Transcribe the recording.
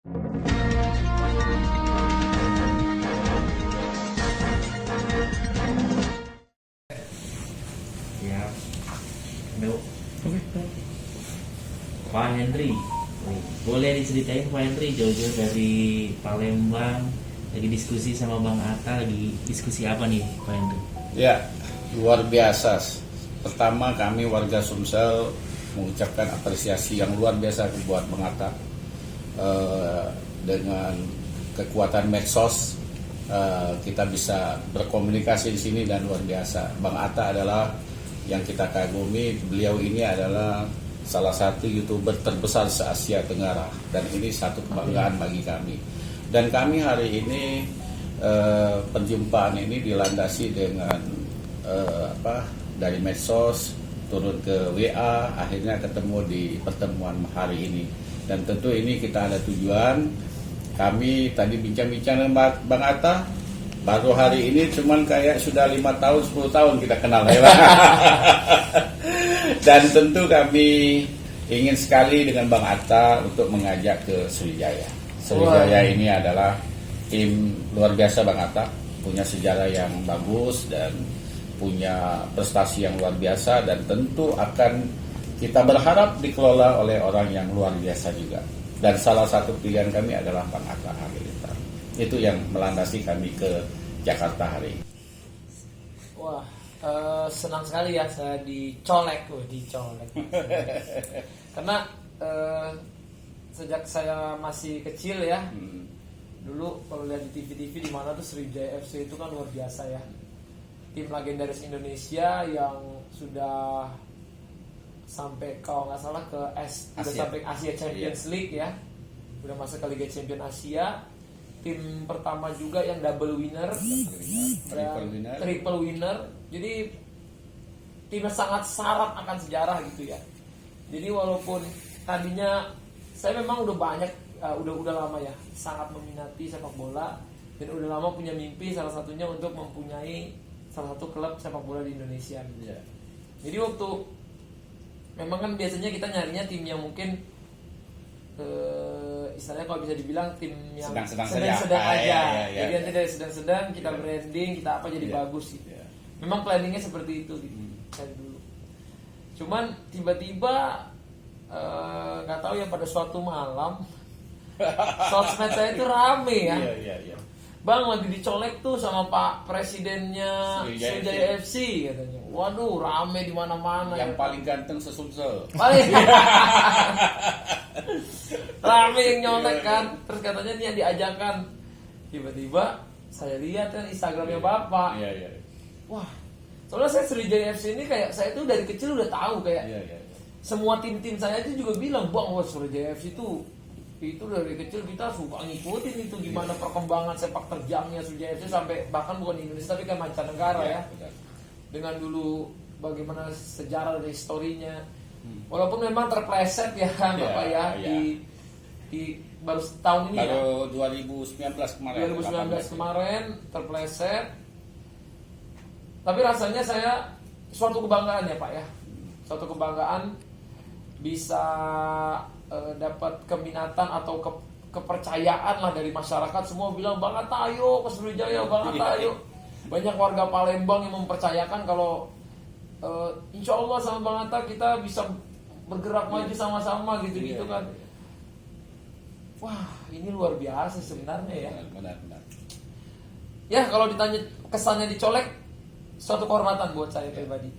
Ya, Halo. Pak Henry, boleh diceritain Pak Henry jauh-jauh dari Palembang lagi diskusi sama Bang Atta, lagi diskusi apa nih Pak Henry? Ya, luar biasa. Pertama kami warga Sumsel mengucapkan apresiasi yang luar biasa buat Bang Atta. Dengan kekuatan medsos kita bisa berkomunikasi di sini dan luar biasa. Bang Atta adalah yang kita kagumi. Beliau ini adalah salah satu YouTuber terbesar se-Asia Tenggara dan ini satu kebanggaan bagi kami. Dan kami hari ini perjumpaan ini dilandasi dengan dari medsos turun ke WA, akhirnya ketemu di pertemuan hari ini. Dan tentu ini kita ada tujuan. Kami tadi bincang-bincang dengan Bang Atta, baru hari ini cuman kayak sudah 5 tahun, 10 tahun kita kenal ya. Dan tentu kami ingin sekali dengan Bang Atta untuk mengajak ke Sriwijaya. Sriwijaya ini adalah tim luar biasa. Bang Atta punya sejarah yang bagus dan punya prestasi yang luar biasa, dan tentu akan kita berharap dikelola oleh orang yang luar biasa juga. Dan salah satu pilihan kami adalah Bang Atta Halilintar. Itu yang melandasi kami ke Jakarta hari ini. Wah, senang sekali ya saya dicolek. Karena sejak saya masih kecil ya, dulu kalau lihat di TV-TV di mana tuh Sriwijaya FC itu kan luar biasa ya. Tim legendaris Indonesia yang sudah sampai kalau nggak salah ke udah sampai Asia Champions League ya, udah masuk ke Liga Champions Asia. Tim pertama juga yang double winner, triple winner. Jadi timnya sangat syarat akan sejarah gitu ya. Jadi walaupun tadinya saya memang udah banyak, udah lama ya sangat meminati sepak bola, dan udah lama punya mimpi salah satunya untuk mempunyai salah satu klub sepak bola di Indonesia gitu. Yeah. Jadi waktu memang kan biasanya kita nyarinya tim yang mungkin istilahnya kalau bisa dibilang tim yang sedang-sedang aja. Jadi nanti dari sedang-sedang kita branding, kita apa jadi bagus gitu. Memang planningnya seperti itu gitu dari dulu. Cuman tiba-tiba nggak tahu ya, pada suatu malam sosmed saya itu rame ya. Bang lagi dicolek tuh sama Pak Presidennya Sriwijaya FC katanya. Waduh, rame di mana-mana. Yang paling ganteng se-Sumsel. Rame yang nyolek kan. Terus katanya dia diajakan. Tiba-tiba saya lihat kan Instagramnya Bapak. Wah, soalnya saya Sriwijaya FC ini kayak saya tuh dari kecil udah tahu kayak. Semua tim-tim saya itu juga bilang, "Bang, wah Sriwijaya FC itu dari kecil kita suka ngikutin itu gimana perkembangan sepak terjangnya Sriwijaya FC sampai bahkan bukan di Indonesia tapi kan mancanegara ya. Dengan dulu bagaimana sejarah dan historinya. Walaupun memang terpleset ya Bapak ya. Di baru tahun ini baru ya. 2019 kemarin terpleset. Tapi rasanya saya suatu kebanggaan ya Pak ya. Suatu kebanggaan bisa dapat keminatan atau kepercayaan lah dari masyarakat. Semua bilang, Bang Atta ayo ke Sriwijaya, Bang Atta ayo. Banyak warga Palembang yang mempercayakan kalau insya Allah sama Bang Atta kita bisa bergerak maju sama-sama gitu-gitu kan. Wah, ini luar biasa sebenarnya ya. Benar. Ya kalau ditanya kesannya dicolek, suatu kehormatan buat saya pribadi.